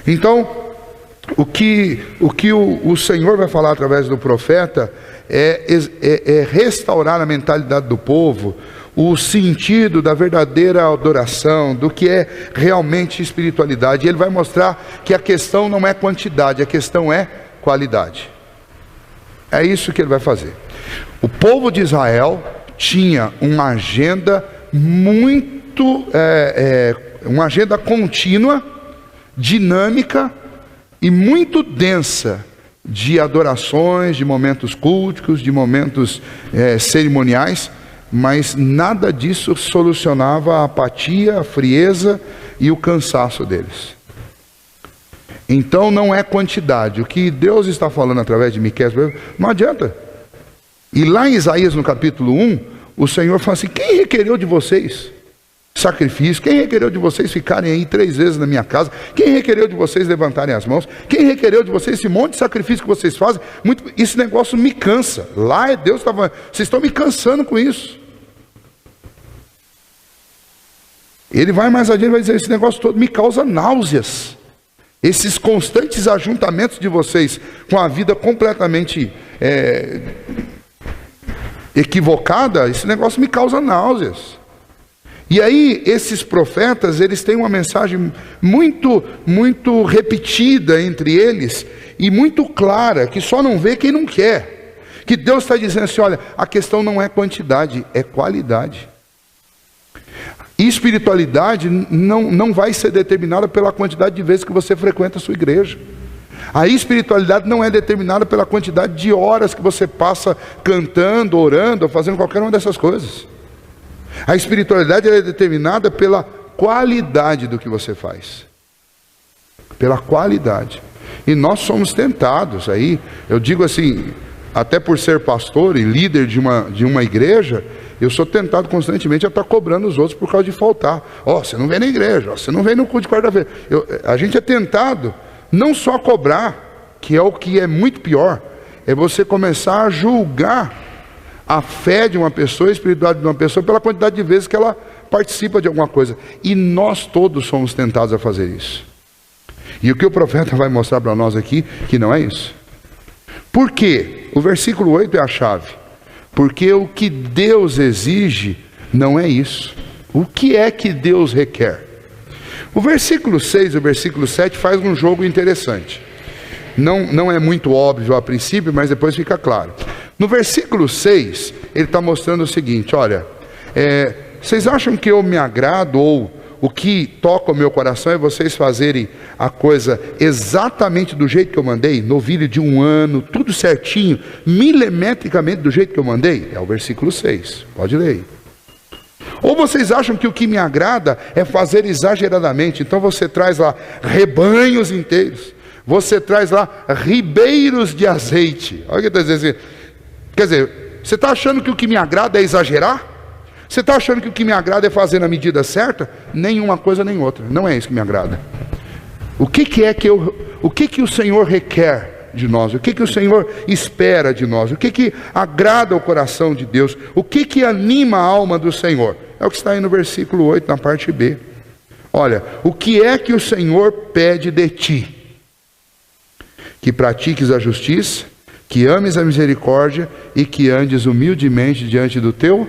Então, o que o Senhor vai falar através do profeta é restaurar a mentalidade do povo, o sentido da verdadeira adoração, do que é realmente espiritualidade. Ele vai mostrar que a questão não é quantidade, a questão é qualidade. É isso que ele vai fazer. O povo de Israel tinha uma agenda uma agenda contínua, dinâmica e muito densa de adorações, de momentos cultos, de momentos cerimoniais, mas nada disso solucionava a apatia, a frieza e o cansaço deles. Então não é quantidade. O que Deus está falando através de Miqueias, não adianta. E lá em Isaías, no capítulo 1, o Senhor fala assim: quem requereu de vocês sacrifício? Quem requereu de vocês ficarem aí 3 vezes na minha casa? Quem requereu de vocês levantarem as mãos? Quem requereu de vocês esse monte de sacrifício que vocês fazem? Esse negócio me cansa. Lá Deus estava, vocês estão me cansando com isso. Ele vai mais adiante e vai dizer: esse negócio todo me causa náuseas. Esses constantes ajuntamentos de vocês com a vida completamente equivocada, esse negócio me causa náuseas. E aí esses profetas, eles têm uma mensagem muito repetida entre eles, e muito clara, que só não vê quem não quer. Que Deus está dizendo assim: olha, a questão não é quantidade, é qualidade. E espiritualidade não vai ser determinada pela quantidade de vezes que você frequenta a sua igreja. A espiritualidade não é determinada pela quantidade de horas que você passa cantando, orando, ou fazendo qualquer uma dessas coisas. A espiritualidade é determinada pela qualidade do que você faz. Pela qualidade. E nós somos tentados aí, eu digo assim, até por ser pastor e líder de uma igreja, eu sou tentado constantemente a estar cobrando os outros por causa de faltar. Você não vem na igreja, você não vem no culto de quarta-feira. A gente é tentado não só a cobrar, que é o que é muito pior, é você começar a julgar a fé de uma pessoa, a espiritualidade de uma pessoa, pela quantidade de vezes que ela participa de alguma coisa. E nós todos somos tentados a fazer isso. E o que o profeta vai mostrar para nós aqui, que não é isso. Por quê? O versículo 8 é a chave. Porque o que Deus exige não é isso. O que é que Deus requer? O versículo 6 e o versículo 7 faz um jogo interessante. Não é muito óbvio a princípio, mas depois fica claro. No versículo 6, ele está mostrando o seguinte: olha, vocês acham que eu me agrado, ou o que toca o meu coração é vocês fazerem a coisa exatamente do jeito que eu mandei, novilho de 1 ano, tudo certinho, milimetricamente do jeito que eu mandei? É o versículo 6, pode ler aí. Ou vocês acham que o que me agrada é fazer exageradamente? Então você traz lá rebanhos inteiros, você traz lá ribeiros de azeite. Olha o que está dizendo assim. Quer dizer, você está achando que o que me agrada é exagerar? Você está achando que o que me agrada é fazer na medida certa? Nenhuma coisa nem outra. Não é isso que me agrada. O que o Senhor requer de nós? O que o Senhor espera de nós? O que agrada o coração de Deus? O que anima a alma do Senhor? É o que está aí no versículo 8, na parte B. Olha, o que é que o Senhor pede de ti? Que pratiques a justiça, que ames a misericórdia e que andes humildemente diante do teu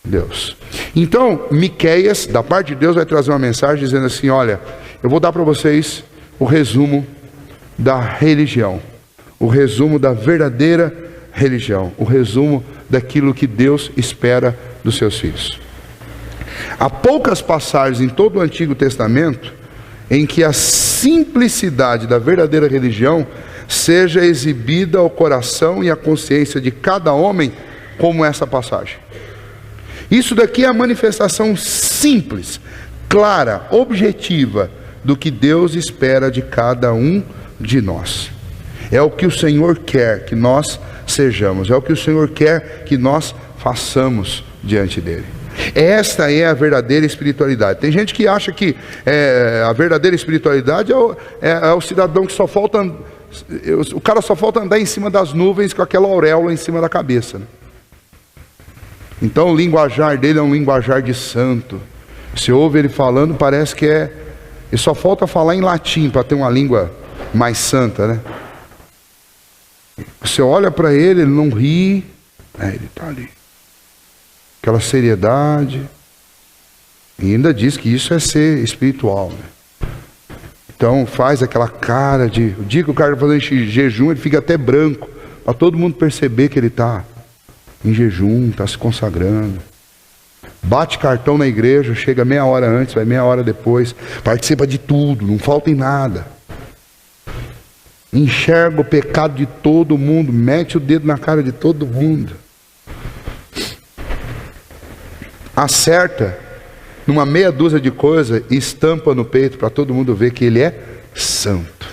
Deus. Então, Miqueias, da parte de Deus, vai trazer uma mensagem dizendo assim: olha, eu vou dar para vocês o resumo da religião, o resumo da verdadeira religião, o resumo daquilo que Deus espera dos seus filhos. Há poucas passagens em todo o Antigo Testamento em que a simplicidade da verdadeira religião seja exibida ao coração e à consciência de cada homem, como essa passagem. Isso daqui é a manifestação simples, clara, objetiva do que Deus espera de cada um de nós. É o que o Senhor quer que nós sejamos, é o que o Senhor quer que nós façamos diante dele. Esta é a verdadeira espiritualidade. Tem gente que acha que a verdadeira espiritualidade é o cidadão que só falta, o cara só falta andar em cima das nuvens com aquela auréola em cima da cabeça, né? Então o linguajar dele é um linguajar de santo. Você ouve ele falando, parece que E só falta falar em latim para ter uma língua mais santa, né? Você olha para ele não ri, ele está ali. Aquela seriedade. E ainda diz que isso é ser espiritual, né? Então faz aquela cara de... O dia que o cara está fazendo jejum, ele fica até branco. Para todo mundo perceber que ele está em jejum, está se consagrando. Bate cartão na igreja, chega meia hora antes, vai meia hora depois. Participa de tudo, não falta em nada. Enxerga o pecado de todo mundo, mete o dedo na cara de todo mundo. Acerta numa meia dúzia de coisas e estampa no peito para todo mundo ver que ele é santo.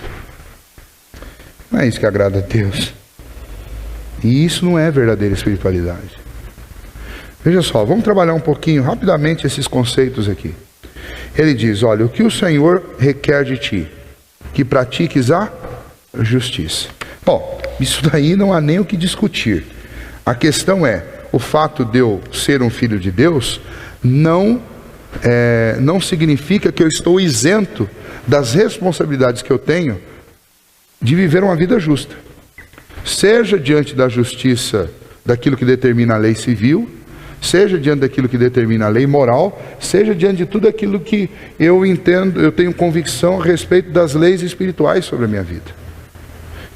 Não é isso que agrada a Deus. E isso não é verdadeira espiritualidade. Veja só, vamos trabalhar um pouquinho rapidamente esses conceitos aqui. Ele diz, olha, o que o Senhor requer de ti? Que pratiques a justiça. Bom, isso daí não há nem o que discutir. A questão é, o fato de eu ser um filho de Deus não significa que eu estou isento das responsabilidades que eu tenho de viver uma vida justa. Seja diante da justiça daquilo que determina a lei civil, seja diante daquilo que determina a lei moral, seja diante de tudo aquilo que eu entendo, eu tenho convicção a respeito das leis espirituais sobre a minha vida.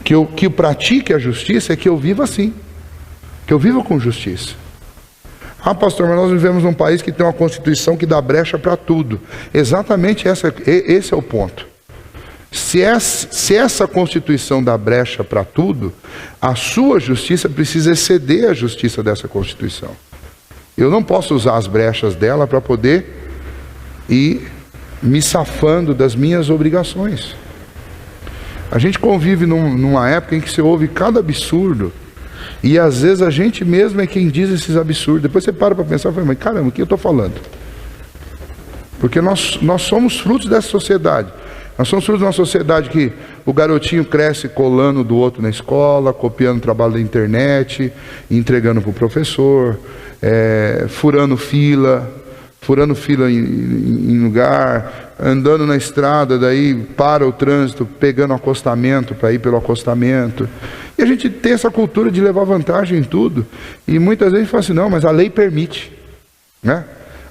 Que eu pratique a justiça é que eu viva assim, que eu viva com justiça. Ah, pastor, mas nós vivemos num país que tem uma Constituição que dá brecha para tudo. Exatamente esse é o ponto. Se essa Constituição dá brecha para tudo, a sua justiça precisa exceder a justiça dessa Constituição. Eu não posso usar as brechas dela para poder ir me safando das minhas obrigações. A gente convive numa época em que você ouve cada absurdo, e às vezes a gente mesmo é quem diz esses absurdos. Depois você para pensar e fala, mas caramba, o que eu estou falando? Porque nós somos frutos dessa sociedade. Nós somos frutos de uma sociedade que o garotinho cresce colando do outro na escola, copiando o trabalho da internet, entregando para o professor, furando fila em lugar, andando na estrada, daí para o trânsito, pegando acostamento para ir pelo acostamento. E a gente tem essa cultura de levar vantagem em tudo. E muitas vezes a gente fala assim, não, mas a lei permite, né?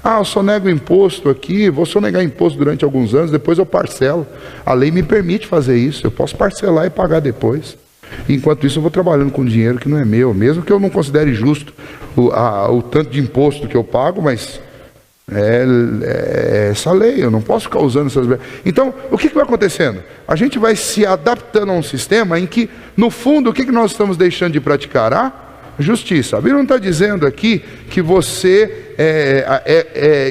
Ah, eu sonego imposto aqui, vou sonegar imposto durante alguns anos, depois eu parcelo. A lei me permite fazer isso, eu posso parcelar e pagar depois. Enquanto isso eu vou trabalhando com dinheiro que não é meu, mesmo que eu não considere justo o tanto de imposto que eu pago, mas é essa lei, eu não posso ficar usando essas... Então, o que vai acontecendo? A gente vai se adaptando a um sistema em que, no fundo, o que nós estamos deixando de praticar? Justiça. A Bíblia não está dizendo aqui que você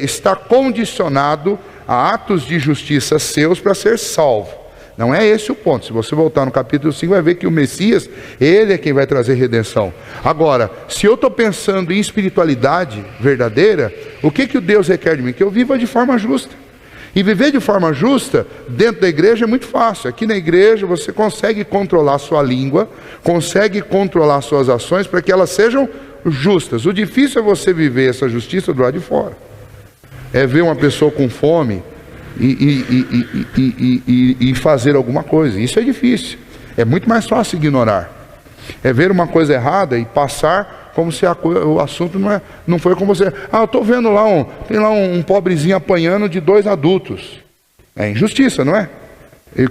está condicionado a atos de justiça seus para ser salvo. Não é esse o ponto. Se você voltar no capítulo 5, vai ver que o Messias, ele é quem vai trazer redenção. Agora, se eu estou pensando em espiritualidade verdadeira, o que o Deus requer de mim? Que eu viva de forma justa. E viver de forma justa dentro da igreja é muito fácil. Aqui na igreja você consegue controlar a sua língua, consegue controlar suas ações para que elas sejam justas. O difícil é você viver essa justiça do lado de fora. É ver uma pessoa com fome e fazer alguma coisa. Isso é difícil. É muito mais fácil ignorar. É ver uma coisa errada e passar como se o assunto não foi com você. Ah, eu estou vendo lá tem lá um pobrezinho apanhando de 2 adultos. É injustiça, não é? E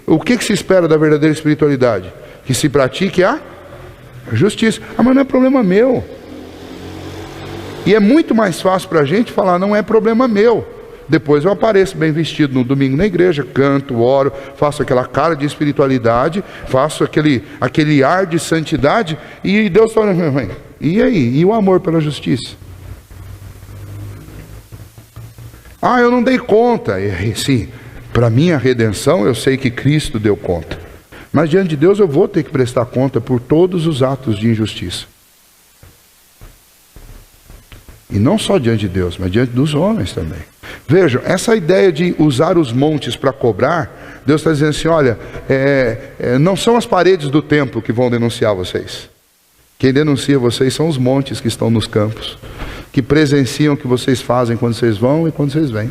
o que se espera da verdadeira espiritualidade? Que se pratique a justiça. Ah, mas não é problema meu. E é muito mais fácil para a gente falar, não é problema meu. Depois eu apareço bem vestido no domingo na igreja, canto, oro, faço aquela cara de espiritualidade, faço aquele ar de santidade, e Deus está olhando, e aí? E o amor pela justiça? Ah, eu não dei conta. Sim, para minha redenção eu sei que Cristo deu conta. Mas diante de Deus eu vou ter que prestar conta por todos os atos de injustiça. E não só diante de Deus, mas diante dos homens também. Vejam, essa ideia de usar os montes para cobrar, Deus está dizendo assim, olha, não são as paredes do templo que vão denunciar vocês. Quem denuncia vocês são os montes que estão nos campos, que presenciam o que vocês fazem quando vocês vão e quando vocês vêm.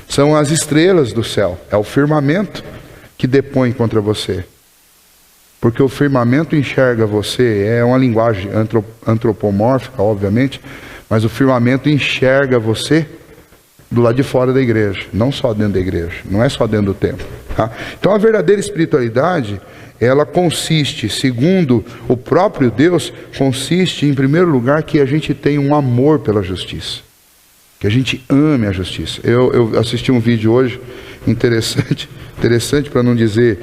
São as estrelas do céu, é o firmamento que depõe contra você. Porque o firmamento enxerga você, é uma linguagem antropomórfica, obviamente, mas o firmamento enxerga você do lado de fora da igreja, não só dentro da igreja, não é só dentro do templo. Tá? Então a verdadeira espiritualidade, ela consiste, segundo o próprio Deus, consiste em primeiro lugar que a gente tenha um amor pela justiça. Que a gente ame a justiça. Eu assisti um vídeo hoje, interessante para não dizer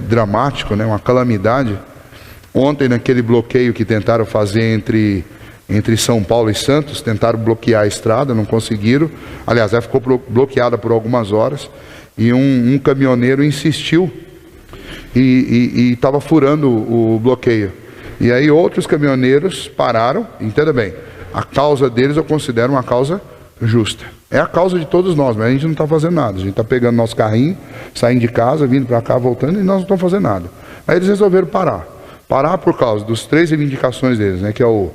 dramático, né? Uma calamidade. Ontem, naquele bloqueio que tentaram fazer entre São Paulo e Santos, tentaram bloquear a estrada, não conseguiram. Aliás, ela ficou bloqueada por algumas horas. E um caminhoneiro insistiu e estava furando o bloqueio. E aí outros caminhoneiros pararam, entenda bem, a causa deles eu considero uma causa justa. É a causa de todos nós, mas a gente não está fazendo nada. A gente está pegando nosso carrinho, saindo de casa, vindo para cá, voltando, e nós não estamos fazendo nada. Aí eles resolveram parar. Parar por causa dos 3 reivindicações deles, né? Que é o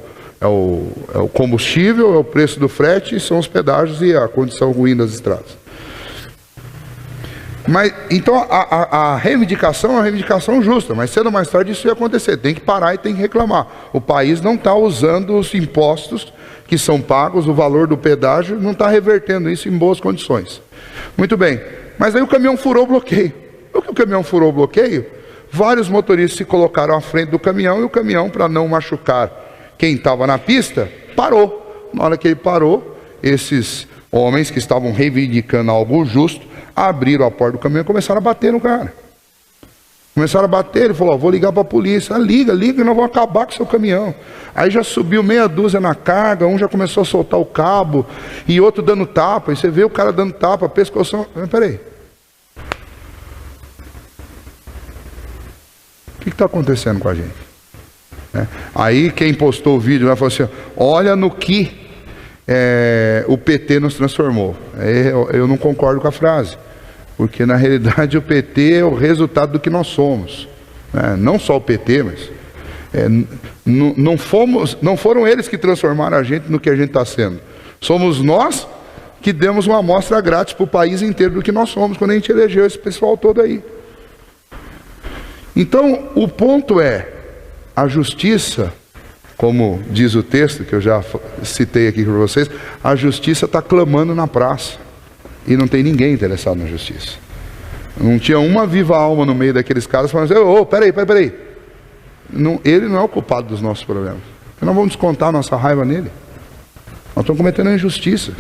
combustível, é o preço do frete, são os pedágios e a condição ruim das estradas. Mas, então a reivindicação é uma reivindicação justa, mas cedo ou mais tarde isso ia acontecer, tem que parar e tem que reclamar. O país não está usando os impostos que são pagos, o valor do pedágio, não está revertendo isso em boas condições. Muito bem, mas aí o caminhão furou o bloqueio. O que o caminhão furou o bloqueio? Vários motoristas se colocaram à frente do caminhão e o caminhão, para não machucar quem estava na pista, parou. Na hora que ele parou, esses homens que estavam reivindicando algo justo, abriram a porta do caminhão e começaram a bater no cara. Começaram a bater, ele falou, vou ligar para a polícia. Liga, que nós vamos acabar com o seu caminhão. Aí já subiu meia dúzia na carga, um já começou a soltar o cabo, e outro dando tapa, e você vê o cara dando tapa, pescoção. Mas peraí. O que está acontecendo com a gente? Aí quem postou o vídeo lá falou assim, olha no que o PT nos transformou. Eu não concordo com a frase, porque na realidade o PT é o resultado do que nós somos, né? Não só o PT, mas não foram eles que transformaram a gente no que a gente está sendo. Somos nós que demos uma amostra grátis para o país inteiro do que nós somos quando a gente elegeu esse pessoal todo aí. Então o ponto é a justiça. Como diz o texto, que eu já citei aqui para vocês, a justiça está clamando na praça. E não tem ninguém interessado na justiça. Não tinha uma viva alma no meio daqueles caras falando assim, peraí. Ele não é o culpado dos nossos problemas. Nós vamos descontar a nossa raiva nele. Nós estamos cometendo a injustiça.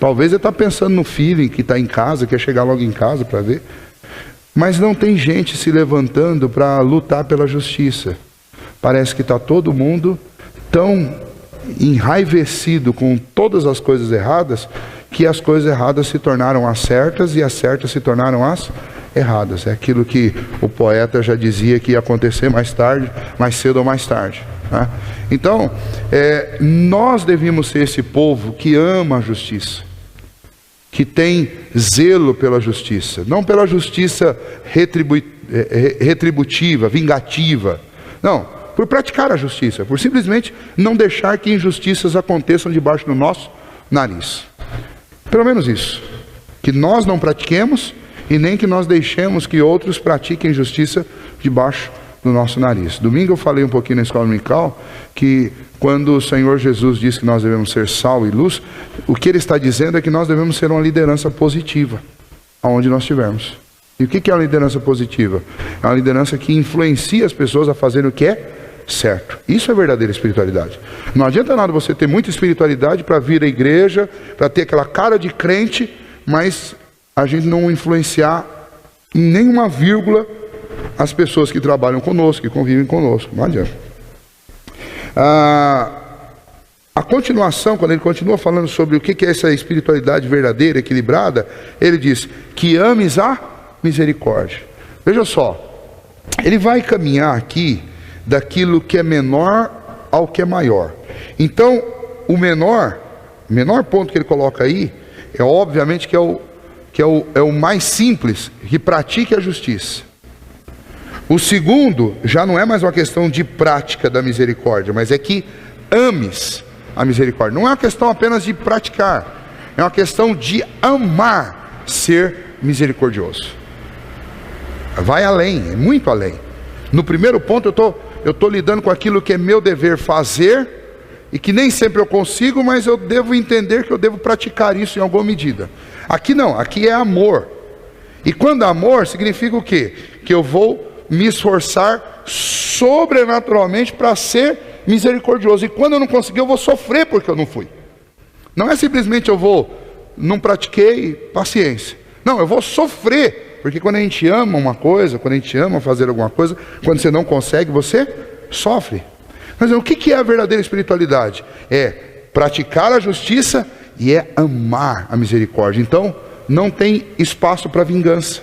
Talvez ele está pensando no filho que está em casa, quer chegar logo em casa para ver. Mas não tem gente se levantando para lutar pela justiça. Parece que está todo mundo tão enraivecido com todas as coisas erradas, que as coisas erradas se tornaram as certas e as certas se tornaram as erradas. É aquilo que o poeta já dizia que ia acontecer mais cedo ou mais tarde. Né? Então, nós devíamos ser esse povo que ama a justiça, que tem zelo pela justiça, não pela justiça retributiva, vingativa, não, por praticar a justiça, por simplesmente não deixar que injustiças aconteçam debaixo do nosso nariz. Pelo menos isso, que nós não pratiquemos e nem que nós deixemos que outros pratiquem justiça debaixo do nosso nariz. Domingo eu falei um pouquinho na escola dominical que quando o Senhor Jesus diz que nós devemos ser sal e luz, o que Ele está dizendo é que nós devemos ser uma liderança positiva, aonde nós estivermos. E o que é uma liderança positiva? É uma liderança que influencia as pessoas a fazerem o que é certo. Isso é verdadeira espiritualidade. Não adianta nada você ter muita espiritualidade para vir à igreja, para ter aquela cara de crente, mas a gente não influenciar em nenhuma vírgula as pessoas que trabalham conosco, que convivem conosco. Não adianta. A continuação, quando ele continua falando sobre o que é essa espiritualidade verdadeira, equilibrada, ele diz que ames a misericórdia. Veja só, ele vai caminhar aqui daquilo que é menor ao que é maior. Então, o menor ponto que ele coloca aí, é obviamente que é o mais simples, que pratique a justiça. O segundo, já não é mais uma questão de prática da misericórdia, mas é que ames a misericórdia. Não é uma questão apenas de praticar, é uma questão de amar ser misericordioso. Vai além, é muito além. No primeiro ponto eu estou lidando com aquilo que é meu dever fazer, e que nem sempre eu consigo, mas eu devo entender que eu devo praticar isso em alguma medida. Aqui não, aqui é amor. E quando é amor, significa o quê? Que eu vou me esforçar sobrenaturalmente para ser misericordioso. E quando eu não conseguir, eu vou sofrer porque eu não fui. Não é simplesmente não pratiquei, paciência. Não, eu vou sofrer, porque quando a gente ama uma coisa, quando a gente ama fazer alguma coisa, quando você não consegue, você sofre. Mas o que é a verdadeira espiritualidade? É praticar a justiça e é amar a misericórdia. Então, não tem espaço para vingança.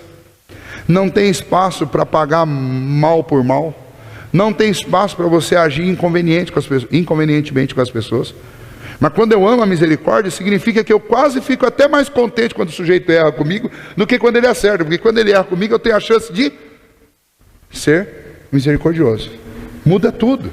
Não tem espaço para pagar mal por mal. Não tem espaço para você agir inconvenientemente com as pessoas. Mas quando eu amo a misericórdia, significa que eu quase fico até mais contente quando o sujeito erra comigo do que quando ele acerta. Porque quando ele erra comigo, eu tenho a chance de ser misericordioso. Muda tudo.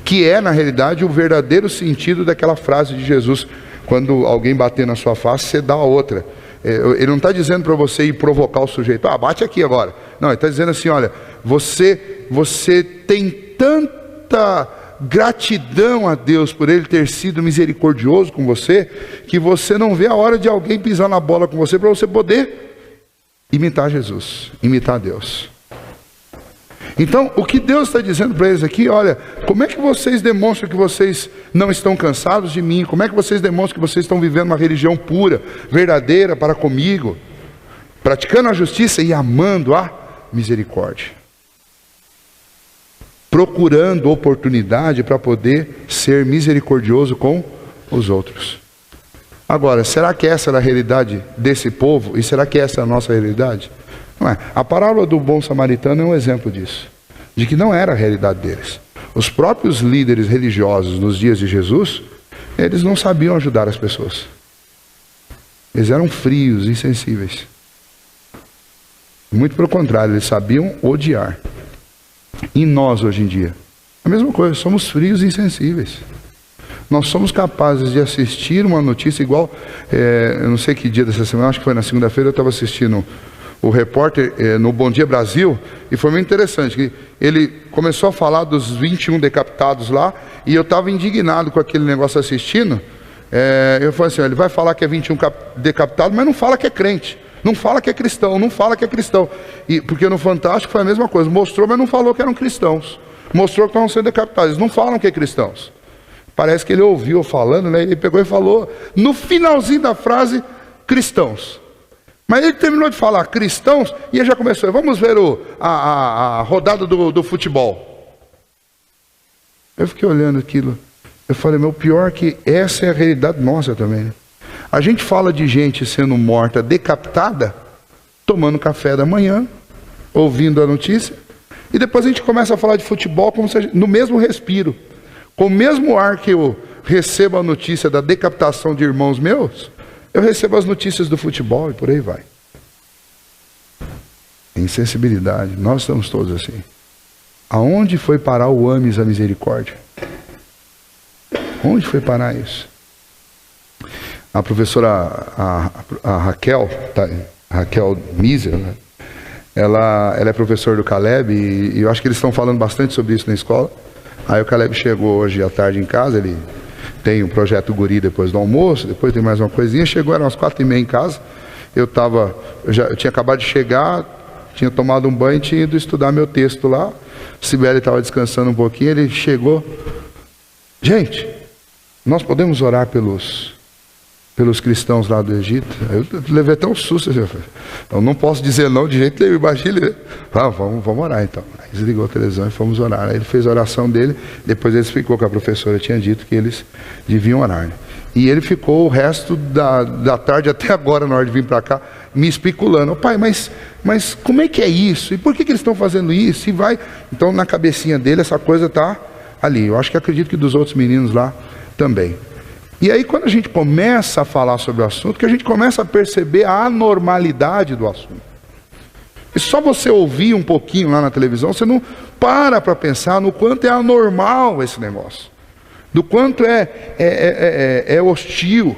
Que é, na realidade, o verdadeiro sentido daquela frase de Jesus: quando alguém bater na sua face, você dá a outra. Ele não está dizendo para você ir provocar o sujeito, bate aqui agora. Não, ele está dizendo assim, olha, você tem tanta gratidão a Deus por Ele ter sido misericordioso com você, que você não vê a hora de alguém pisar na bola com você, para você poder imitar Jesus, imitar Deus. Então, o que Deus está dizendo para eles aqui, olha, como é que vocês demonstram que vocês não estão cansados de mim? Como é que vocês demonstram que vocês estão vivendo uma religião pura, verdadeira para comigo? Praticando a justiça e amando a misericórdia. Procurando oportunidade para poder ser misericordioso com os outros. Agora, será que essa era a realidade desse povo? E será que essa é a nossa realidade? Não é. A parábola do bom samaritano é um exemplo disso, de que não era a realidade deles. Os próprios líderes religiosos nos dias de Jesus, eles não sabiam ajudar as pessoas. Eles eram frios, insensíveis. Muito pelo contrário, eles sabiam odiar. E nós hoje em dia, a mesma coisa, somos frios e insensíveis. Nós somos capazes de assistir uma notícia igual, eu não sei que dia dessa semana, acho que foi na segunda-feira, eu estava assistindo o repórter no Bom Dia Brasil, e foi muito interessante, que ele começou a falar dos 21 decapitados lá, e eu estava indignado com aquele negócio assistindo. Eu falei assim, ele vai falar que é 21 decapitados, mas não fala que é crente, não fala que é cristão, não fala que é cristão. Porque no Fantástico foi a mesma coisa, mostrou, mas não falou que eram cristãos, mostrou que estavam sendo decapitados, eles não falam que é cristãos. Parece que ele ouviu falando, né? Ele pegou e falou, no finalzinho da frase, cristãos. Mas ele terminou de falar cristãos e ele já começou, vamos ver a rodada do futebol. Eu fiquei olhando aquilo, eu falei, meu, pior que essa é a realidade nossa também, né? A gente fala de gente sendo morta, decapitada, tomando café da manhã, ouvindo a notícia, e depois a gente começa a falar de futebol como se no mesmo respiro. Com o mesmo ar que eu recebo a notícia da decapitação de irmãos meus, eu recebo as notícias do futebol e por aí vai. Insensibilidade, nós estamos todos assim. Aonde foi parar o ames, a misericórdia? Onde foi parar isso? A professora, a Raquel, Raquel Miser, né? Ela é professora do Caleb e eu acho que eles estão falando bastante sobre isso na escola. Aí o Caleb chegou hoje à tarde em casa, ele tem um projeto Guri depois do almoço, depois tem mais uma coisinha, chegou, eram umas 4h30 em casa, eu tinha acabado de chegar, tinha tomado um banho e tinha ido estudar meu texto lá, Sibeli estava descansando um pouquinho, ele chegou, gente, nós podemos orar pelos cristãos lá do Egito? Eu levei até um susto, eu não posso dizer não de jeito nenhum, imagine, vamos orar então. Aí desligou a televisão e fomos orar. Aí ele fez a oração dele, depois ele explicou que a professora tinha dito que eles deviam orar, né? E ele ficou o resto da tarde até agora, na hora de vir para cá, me especulando, pai, mas como é que é isso? E por que eles estão fazendo isso? E vai. Então na cabecinha dele essa coisa está ali. Eu acho que acredito que dos outros meninos lá também. E aí quando a gente começa a falar sobre o assunto, que a gente começa a perceber a anormalidade do assunto. E só você ouvir um pouquinho lá na televisão, você não para pensar no quanto é anormal esse negócio. Do quanto é hostil.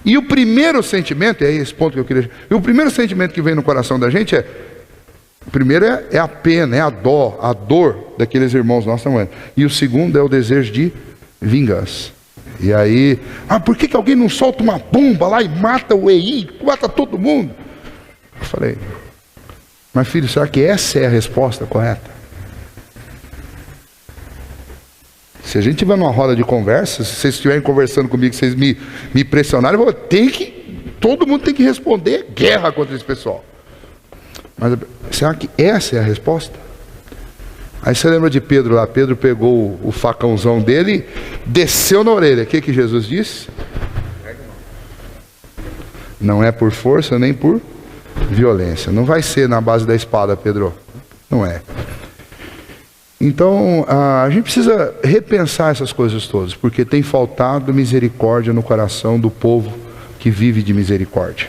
E o primeiro sentimento, é esse ponto que eu queria... E o primeiro sentimento que vem no coração da gente o primeiro é a pena, é a dor daqueles irmãos nossos. E o segundo é o desejo de vingança. E aí, por que alguém não solta uma bomba lá e mata o EI, mata todo mundo? Eu falei, mas filho, será que essa é a resposta correta? Se a gente estiver numa roda de conversa, se vocês estiverem conversando comigo, vocês me pressionarem, eu vou, todo mundo tem que responder guerra contra esse pessoal. Mas será que essa é a resposta? Aí você lembra de Pedro lá? Pedro pegou o facãozão dele, desceu na orelha. O que Jesus disse? Não é por força nem por violência. Não vai ser na base da espada, Pedro. Não é. Então, a gente precisa repensar essas coisas todas, porque tem faltado misericórdia no coração do povo que vive de misericórdia.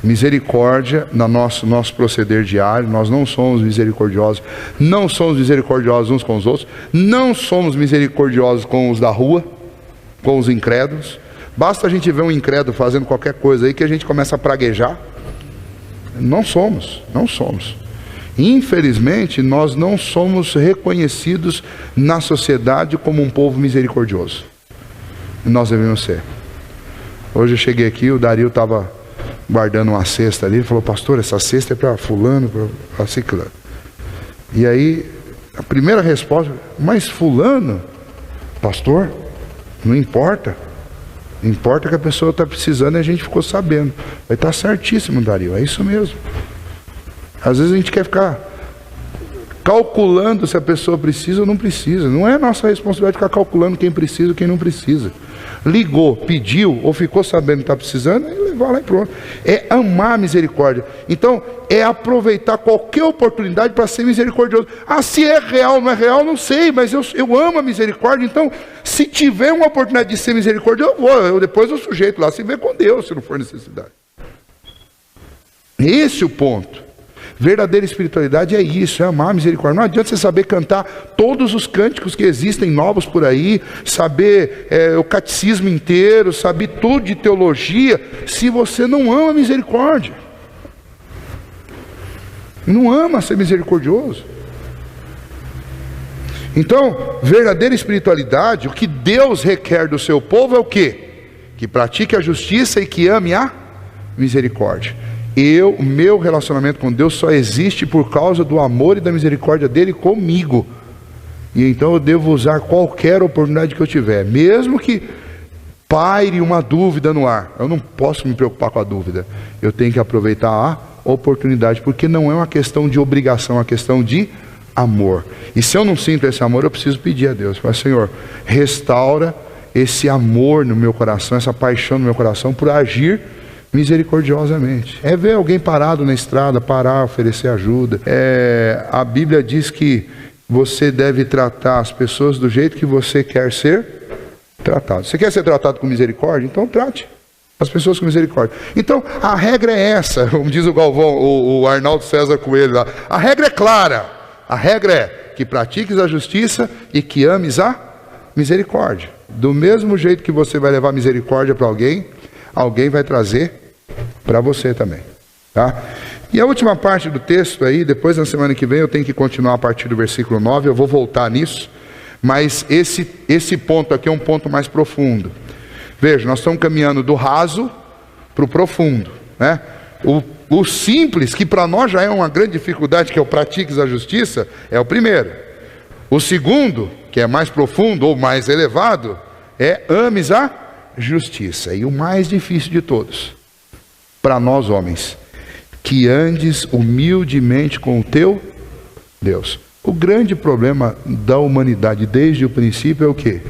Misericórdia no nosso proceder diário. Nós não somos misericordiosos, não somos misericordiosos uns com os outros, não somos misericordiosos com os da rua, com os incrédulos. Basta a gente ver um incrédulo fazendo qualquer coisa aí que a gente começa a praguejar. Não somos. Infelizmente, nós não somos reconhecidos na sociedade como um povo misericordioso. Nós devemos ser. Hoje eu cheguei aqui, o Dario estava guardando uma cesta ali, ele falou, pastor, essa cesta é para fulano, para ciclano. E aí, a primeira resposta, mas fulano, pastor, não importa. Importa que a pessoa está precisando e a gente ficou sabendo. Vai estar certíssimo, Dario, é isso mesmo. Às vezes a gente quer ficar calculando se a pessoa precisa ou não precisa. Não é nossa responsabilidade ficar calculando quem precisa e quem não precisa. Ligou, pediu ou ficou sabendo que está precisando, e levar lá e pronto. É amar a misericórdia. Então, é aproveitar qualquer oportunidade para ser misericordioso. Se é real ou não é real, não sei, mas eu amo a misericórdia. Então, se tiver uma oportunidade de ser misericordioso, depois eu sujeito lá, se vê com Deus, se não for necessidade. Esse é o ponto. Verdadeira espiritualidade é isso, é amar a misericórdia. Não adianta você saber cantar todos os cânticos que existem novos por aí, saber o catecismo inteiro, saber tudo de teologia, se você não ama a misericórdia. Não ama ser misericordioso. Então, verdadeira espiritualidade, o que Deus requer do seu povo é o quê? Que pratique a justiça e que ame a misericórdia. O meu relacionamento com Deus só existe por causa do amor e da misericórdia dele comigo. E então eu devo usar qualquer oportunidade que eu tiver, mesmo que paire uma dúvida no ar. Eu não posso me preocupar com a dúvida. Eu tenho que aproveitar a oportunidade, porque não é uma questão de obrigação, é uma questão de amor. E se eu não sinto esse amor, eu preciso pedir a Deus. Mas, Senhor, restaura esse amor no meu coração, essa paixão no meu coração por agir misericordiosamente. É ver alguém parado na estrada, parar, oferecer ajuda. A Bíblia diz que você deve tratar as pessoas do jeito que você quer ser tratado. Você quer ser tratado com misericórdia? Então trate as pessoas com misericórdia. Então a regra é essa, como diz o Galvão, o Arnaldo César Coelho lá. A regra é clara. A regra é que pratiques a justiça e que ames a misericórdia. Do mesmo jeito que você vai levar misericórdia para alguém, alguém vai trazer para você também, tá? E a última parte do texto aí, depois na semana que vem eu tenho que continuar a partir do versículo 9, eu vou voltar nisso, mas esse ponto aqui é um ponto mais profundo. Veja, nós estamos caminhando do raso para o profundo, né? O simples, que para nós já é uma grande dificuldade, que é o pratiques a justiça, é o primeiro. O segundo, que é mais profundo ou mais elevado, é ames a justiça. E o mais difícil de todos, para nós homens, que andes humildemente com o teu Deus. O grande problema da humanidade desde o princípio é o quê?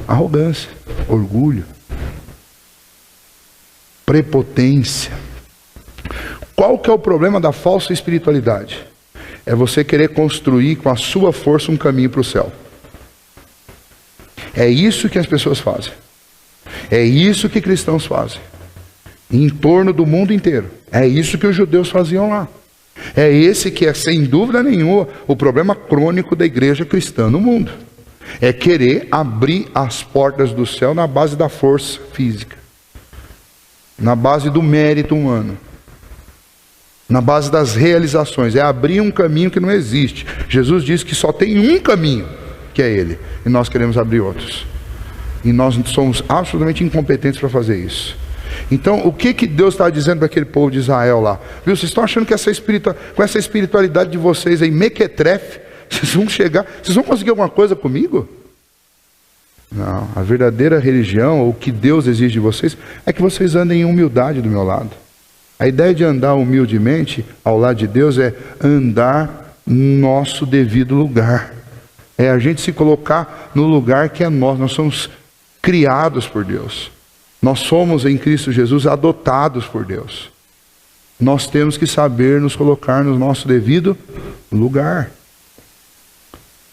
Arrogância, orgulho, prepotência. Qual que é o problema da falsa espiritualidade? É você querer construir com a sua força um caminho para o céu. É isso que as pessoas fazem. É isso que cristãos fazem. Em torno do mundo inteiro. É isso que os judeus faziam lá. É esse que é, sem dúvida nenhuma, o problema crônico da igreja cristã no mundo. É querer abrir as portas do céu na base da força física. na base do mérito humano, na base das realizações. É abrir um caminho que não existe. Jesus disse que só tem um caminho, que é Ele, e nós queremos abrir outros. E nós somos absolutamente incompetentes para fazer isso. Então, o que Deus está dizendo para aquele povo de Israel lá? Viu? Vocês estão achando que com essa espiritualidade de vocês aí, mequetrefe, vocês vão chegar, vocês vão conseguir alguma coisa comigo? Não, a verdadeira religião, ou o que Deus exige de vocês, é que vocês andem em humildade do meu lado. A ideia de andar humildemente ao lado de Deus é andar no nosso devido lugar. É a gente se colocar no lugar que é nosso. Nós somos criados por Deus. Nós somos em Cristo Jesus adotados por Deus. Nós temos que saber nos colocar no nosso devido lugar.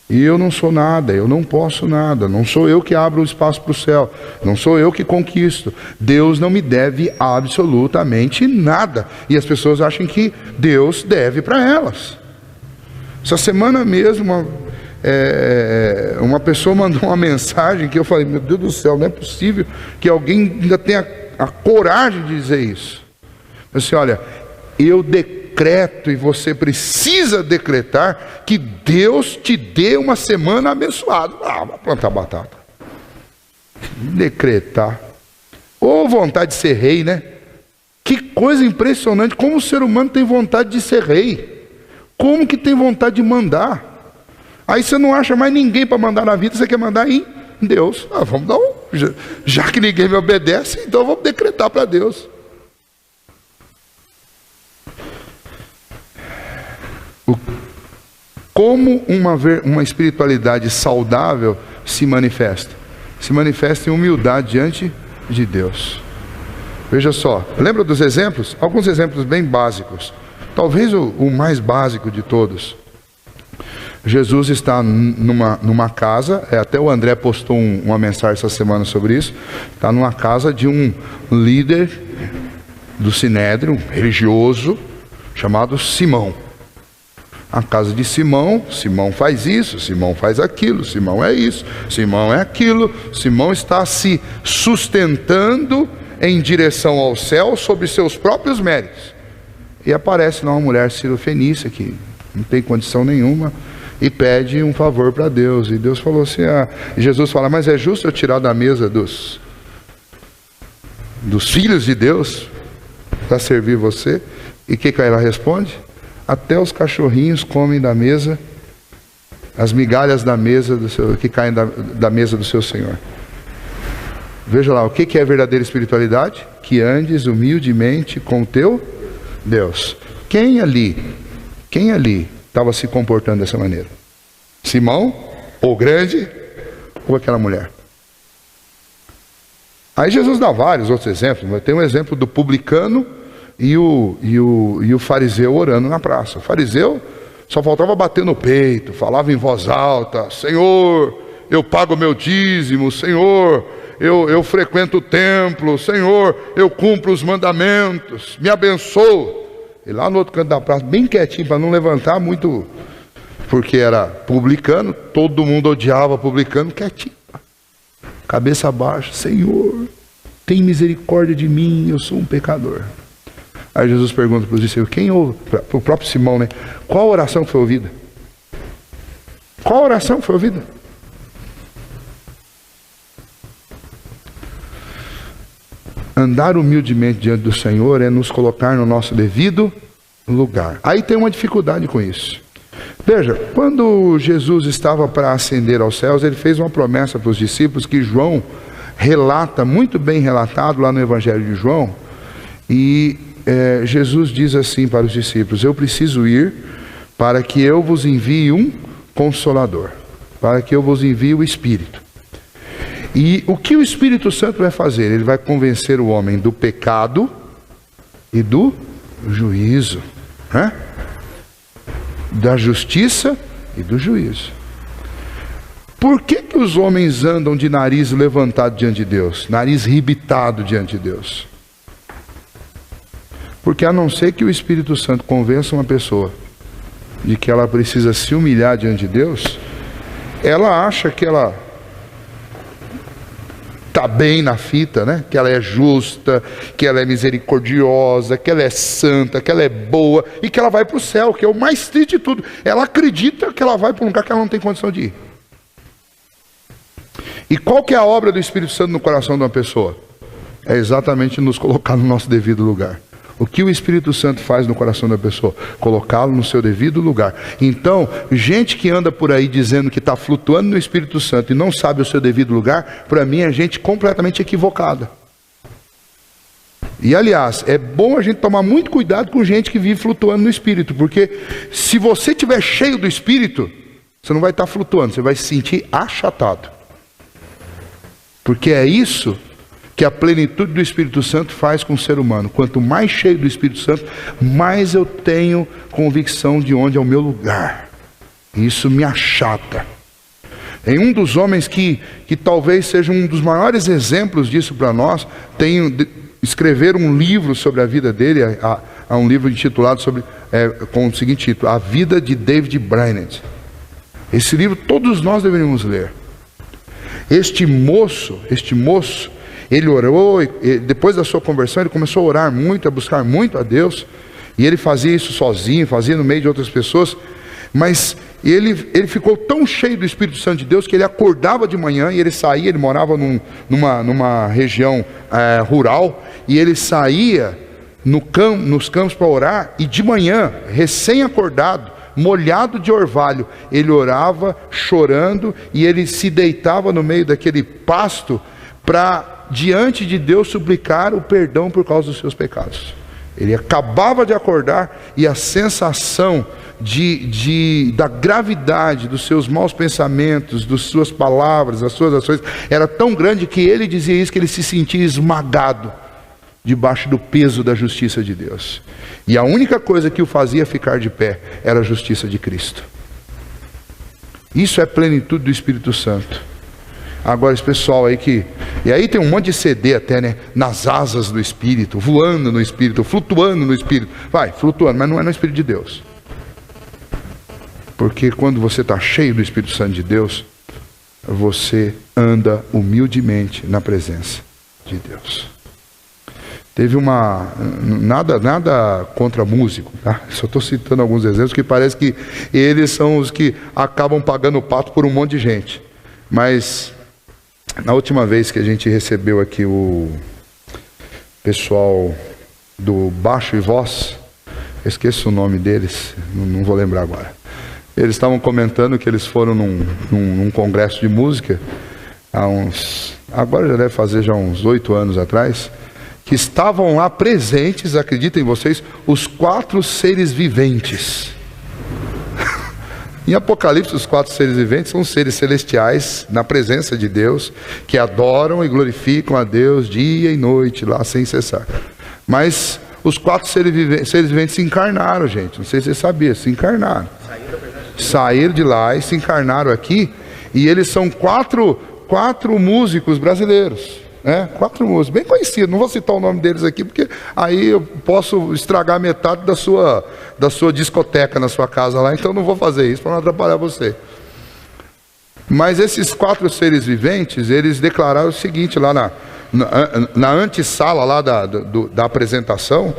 E eu não sou nada, eu não posso nada, não sou eu que abro o espaço para o céu, não sou eu que conquisto. Deus não me deve absolutamente nada. E as pessoas acham que Deus deve para elas. Essa semana mesmo, uma pessoa mandou uma mensagem que eu falei, meu Deus do céu, não é possível que alguém ainda tenha a coragem de dizer isso. Eu disse, olha, eu decreto, e você precisa decretar, que Deus te dê uma semana abençoada. Vai plantar batata. Decretar. Ou vontade de ser rei, né? Que coisa impressionante, como o ser humano tem vontade de ser rei. Como que tem vontade de mandar? Aí você não acha mais ninguém para mandar na vida, você quer mandar em Deus. Vamos dar já que ninguém me obedece, então vamos decretar para Deus. Como uma espiritualidade saudável se manifesta? Se manifesta em humildade diante de Deus. Veja só, lembra dos exemplos? Alguns exemplos bem básicos. Talvez o mais básico de todos. Jesus está numa casa, até o André postou uma mensagem essa semana sobre isso. Está numa casa de um líder do Sinédrio, religioso, chamado Simão. A casa de Simão, Simão faz isso, Simão faz aquilo, Simão é isso, Simão é aquilo. Simão está se sustentando em direção ao céu sobre seus próprios méritos. E aparece lá uma mulher cirofenícia que não tem condição nenhuma e pede um favor para Deus. E Deus falou assim, Jesus fala, mas é justo eu tirar da mesa dos filhos de Deus para servir você? E o que ela responde? Até os cachorrinhos comem da mesa, as migalhas da mesa que caem da mesa do seu Senhor. Veja lá, o que é verdadeira espiritualidade? Que andes humildemente com o teu Deus. Quem ali estava se comportando dessa maneira? Simão, o grande, ou aquela mulher? Aí Jesus dá vários outros exemplos, mas tem um exemplo do publicano e o fariseu orando na praça. O fariseu só faltava bater no peito, falava em voz alta, Senhor, eu pago meu dízimo, Senhor, eu frequento o templo, Senhor, eu cumpro os mandamentos, me abençoa. E lá no outro canto da praça, bem quietinho, para não levantar muito, porque era publicano, todo mundo odiava publicano, quietinho, cabeça baixa, Senhor, tem misericórdia de mim, eu sou um pecador. Aí Jesus pergunta para os discípulos, para o próprio Simão, né? Qual oração foi ouvida? Qual oração foi ouvida? Andar humildemente diante do Senhor é nos colocar no nosso devido lugar. Aí tem uma dificuldade com isso. Veja, quando Jesus estava para ascender aos céus, ele fez uma promessa para os discípulos que João relata, muito bem relatado lá no Evangelho de João. E Jesus diz assim para os discípulos, eu preciso ir para que eu vos envie um Consolador, para que eu vos envie o Espírito. E o que o Espírito Santo vai fazer? Ele vai convencer o homem do pecado e do juízo, né? Da justiça e do juízo. Por que os homens andam de nariz levantado diante de Deus? Nariz rebitado diante de Deus? Porque a não ser que o Espírito Santo convença uma pessoa de que ela precisa se humilhar diante de Deus, ela acha que ela está bem na fita, né? Que ela é justa, que ela é misericordiosa, que ela é santa, que ela é boa e que ela vai para o céu, que é o mais triste de tudo. Ela acredita que ela vai para um lugar que ela não tem condição de ir. E qual que é a obra do Espírito Santo no coração de uma pessoa? É exatamente nos colocar no nosso devido lugar. O que o Espírito Santo faz no coração da pessoa? Colocá-lo no seu devido lugar. Então, gente que anda por aí dizendo que está flutuando no Espírito Santo e não sabe o seu devido lugar, para mim é gente completamente equivocada. E aliás, é bom a gente tomar muito cuidado com gente que vive flutuando no Espírito, porque se você estiver cheio do Espírito, você não vai estar flutuando, você vai se sentir achatado. Porque é isso que a plenitude do Espírito Santo faz com o ser humano. Quanto mais cheio do Espírito Santo, mais eu tenho convicção de onde é o meu lugar. E isso me achata. Em um dos homens que talvez seja um dos maiores exemplos disso para nós, escrever um livro sobre a vida dele, há um livro intitulado com o seguinte título: A Vida de David Brainerd. Esse livro todos nós deveríamos ler. Este moço, ele orou, e depois da sua conversão, ele começou a orar muito, a buscar muito a Deus, e ele fazia isso sozinho, fazia no meio de outras pessoas, mas ele ficou tão cheio do Espírito Santo de Deus, que ele acordava de manhã, e ele saía, ele morava numa região rural, e ele saía nos campos para orar, e de manhã, recém-acordado, molhado de orvalho, ele orava chorando, e ele se deitava no meio daquele pasto para diante de Deus suplicar o perdão por causa dos seus pecados. Ele acabava de acordar e a sensação da gravidade dos seus maus pensamentos, das suas palavras, das suas ações, era tão grande que ele dizia isso, que ele se sentia esmagado debaixo do peso da justiça de Deus. E a única coisa que o fazia ficar de pé era a justiça de Cristo. Isso é plenitude do Espírito Santo. Agora esse pessoal aí e aí tem um monte de CD até, né? Nas asas do Espírito, voando no Espírito, flutuando no Espírito. Vai, flutuando, mas não é no Espírito de Deus. Porque quando você está cheio do Espírito Santo de Deus, você anda humildemente na presença de Deus. Teve nada contra músico, tá? Só estou citando alguns exemplos que parece que eles são os que acabam pagando o pato por um monte de gente. Mas na última vez que a gente recebeu aqui o pessoal do baixo e voz, eu esqueço o nome deles, não vou lembrar agora. Eles estavam comentando que eles foram num congresso de música agora já deve fazer já uns 8 anos atrás, que estavam lá presentes, acreditem vocês, os 4 seres viventes. Em Apocalipse, os 4 seres viventes são seres celestiais na presença de Deus, que adoram e glorificam a Deus dia e noite lá sem cessar. Mas os 4 seres viventes se encarnaram, gente. Não sei se você sabia, se encarnaram. Saíram de lá e se encarnaram aqui. E eles são quatro músicos brasileiros. 4 músicos, bem conhecidos. Não vou citar o nome deles aqui, porque aí eu posso estragar metade da sua discoteca na sua casa lá, então não vou fazer isso para não atrapalhar você. Mas esses 4 seres viventes, eles declararam o seguinte lá na antessala lá da apresentação,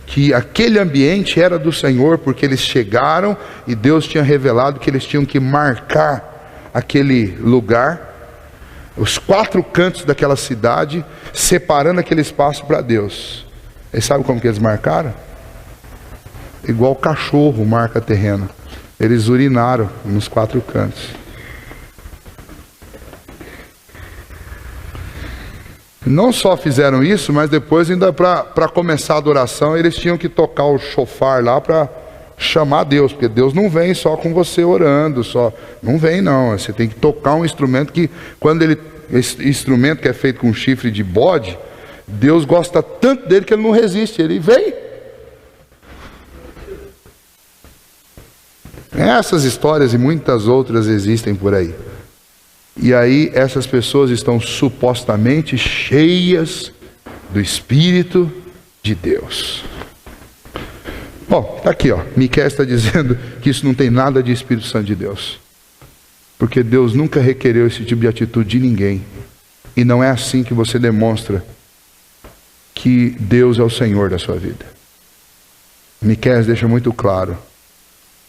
que aquele ambiente era do Senhor, porque eles chegaram e Deus tinha revelado que eles tinham que marcar aquele lugar, os 4 cantos daquela cidade, separando aquele espaço para Deus. E sabe como que eles marcaram? Igual cachorro marca terreno. Eles urinaram nos 4 cantos. Não só fizeram isso, mas depois ainda para começar a adoração, eles tinham que tocar o chofar lá para chamar Deus, porque Deus não vem só com você orando, não vem não, você tem que tocar um instrumento que, esse instrumento que é feito com chifre de bode, Deus gosta tanto dele que ele não resiste, ele vem. Essas histórias e muitas outras existem por aí. E aí essas pessoas estão supostamente cheias do Espírito de Deus. Bom, está aqui, Miqueias está dizendo que isso não tem nada de Espírito Santo de Deus. Porque Deus nunca requereu esse tipo de atitude de ninguém. E não é assim que você demonstra que Deus é o Senhor da sua vida. Miqueias deixa muito claro.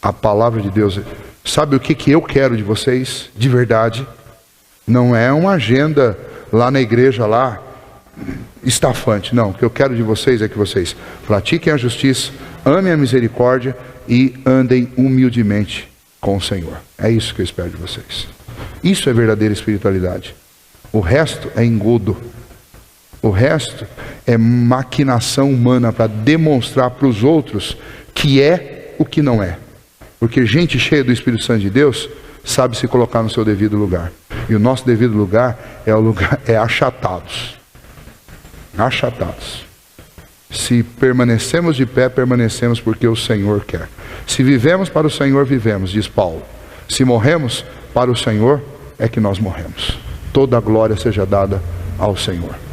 A palavra de Deus. Sabe o que eu quero de vocês? De verdade. Não é uma agenda lá na igreja, lá, estafante. Não, o que eu quero de vocês é que vocês pratiquem a justiça, amem a misericórdia e andem humildemente com o Senhor. É isso que eu espero de vocês. Isso é verdadeira espiritualidade. O resto é engodo. O resto é maquinação humana para demonstrar para os outros que é o que não é. Porque gente cheia do Espírito Santo de Deus sabe se colocar no seu devido lugar. E o nosso devido lugar é achatados. Achatados. Se permanecemos de pé, permanecemos porque o Senhor quer. Se vivemos para o Senhor, vivemos, diz Paulo. Se morremos para o Senhor, é que nós morremos. Toda a glória seja dada ao Senhor.